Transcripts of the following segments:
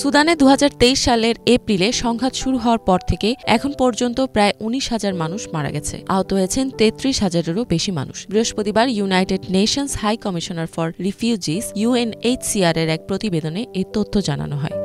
সুদানে 2023 সালের এপ্রিলে সংঘাত শুরু হওয়ার পর থেকে এখন পর্যন্ত প্রায় 19,000 মানুষ মারা গেছে। আহত হয়েছেন 33,000-এরও বেশি মানুষ। বৃহস্পতিবার United Nations High Commissioner for Refugees UNHCR এর এক প্রতিবেদনে এই তথ্য জানানো হয়।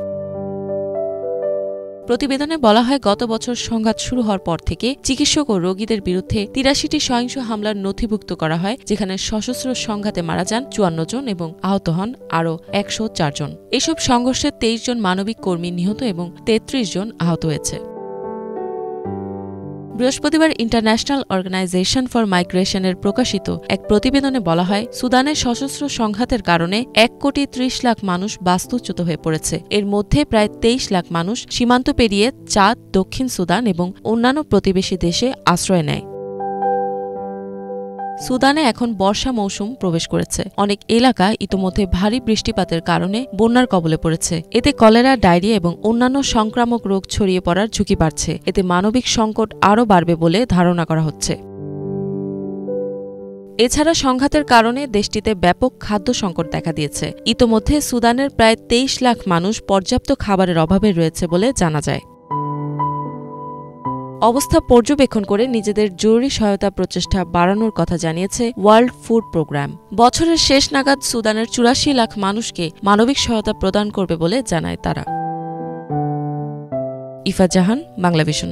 প্রতিবেদনে বলা হয়, গত বছর সংঘাত শুরু হওয়ার পর থেকে চিকিৎসক ও রোগীদের বিরুদ্ধে 83টি সহিংস হামলার নথিভুক্ত করা হয়, যেখানে সশস্ত্র সংঘাতে মারা যান 54 জন এবং আহত হন আরও 104 জন। এসব সংঘর্ষে 23 জন মানবিক কর্মী নিহত এবং 33 জন আহত হয়েছে। বৃহস্পতিবার ইন্টারন্যাশনাল অর্গানাইজেশন ফর মাইগ্রেশনের প্রকাশিত এক প্রতিবেদনে বলা হয়, সুদানের সশস্ত্র সংঘাতের কারণে 1,30,00,000 মানুষ বাস্তুচ্যুত হয়ে পড়েছে। এর মধ্যে প্রায় 23 লাখ মানুষ সীমান্ত পেরিয়ে চাদ, দক্ষিণ সুদান এবং অন্যান্য প্রতিবেশী দেশে আশ্রয় নেয়। সুদানে এখন বর্ষা মৌসুম প্রবেশ করেছে। অনেক এলাকা ইতোমধ্যে ভারী বৃষ্টিপাতের কারণে বন্যার কবলে পড়েছে। এতে কলেরা, ডায়রিয়া এবং অন্যান্য সংক্রামক রোগ ছড়িয়ে পড়ার ঝুঁকি বাড়ছে। এতে মানবিক সংকট আরও বাড়বে বলে ধারণা করা হচ্ছে। এছাড়া সংঘাতের কারণে দেশটিতে ব্যাপক খাদ্য সংকট দেখা দিয়েছে। ইতোমধ্যে সুদানের প্রায় 23 লাখ মানুষ পর্যাপ্ত খাবারের অভাবে রয়েছে বলে জানা যায়। অবস্থা পর্যবেক্ষণ করে নিজেদের জরুরি সহায়তা প্রচেষ্টা বাড়ানোর কথা জানিয়েছে ওয়ার্ল্ড ফুড প্রোগ্রাম। বছরের শেষ নাগাদ সুদানের 84 লাখ মানুষকে মানবিক সহায়তা প্রদান করবে বলে জানায় তারা। ইফা জাহান, বাংলাভিশন।